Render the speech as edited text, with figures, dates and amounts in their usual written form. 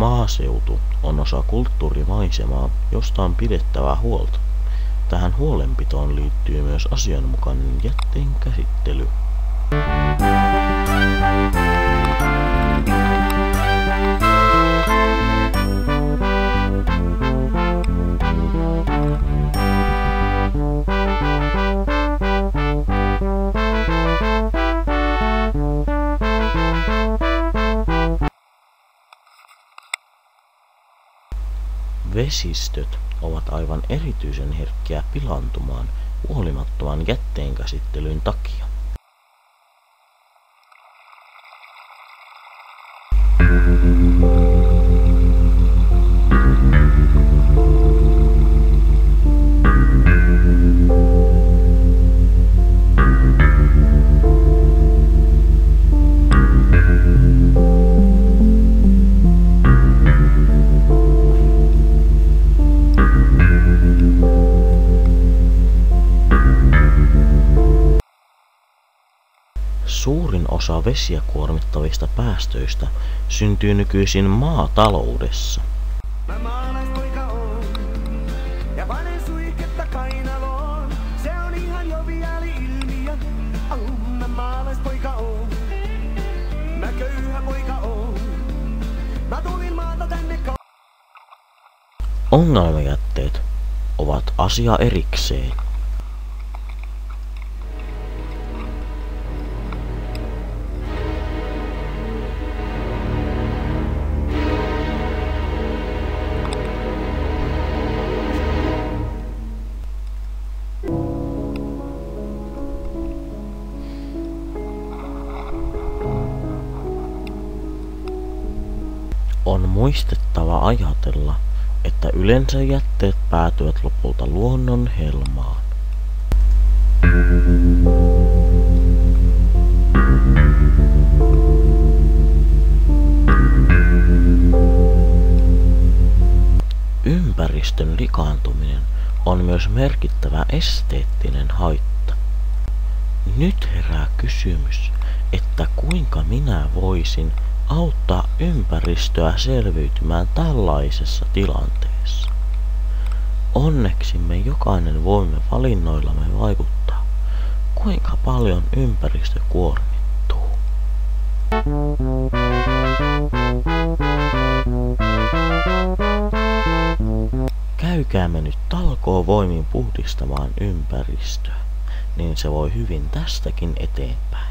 Maaseutu on osa kulttuurimaisemaa, josta on pidettävä huolta. Tähän huolenpitoon liittyy myös asianmukainen jätteen käsittely. Vesistöt ovat aivan erityisen herkkiä pilaantumaan huolimattoman jätteenkäsittelyn takia. Suurin osa vesiä kuormittavista päästöistä syntyy nykyisin maataloudessa. Mä maalaispoika oon ja panen suihketta kainaloon. Se on ihan joviaali ilmiö. Mä maalaispoika oon. Mä köyhä poika oon. Mä tulin maalta tänne Ongelmajätteet ovat asia erikseen. On muistettava ajatella, että yleensä jätteet päätyvät lopulta luonnon helmaan. Ympäristön likaantuminen on myös merkittävä esteettinen haitta. Nyt herää kysymys, että kuinka minä voisin auttaa ympäristöä selviytymään tällaisessa tilanteessa. Onneksi me jokainen voimme valinnoillamme vaikuttaa, kuinka paljon ympäristö kuormittuu. Käykäämme nyt talkoovoimin puhdistamaan ympäristöä, niin se voi hyvin tästäkin eteenpäin.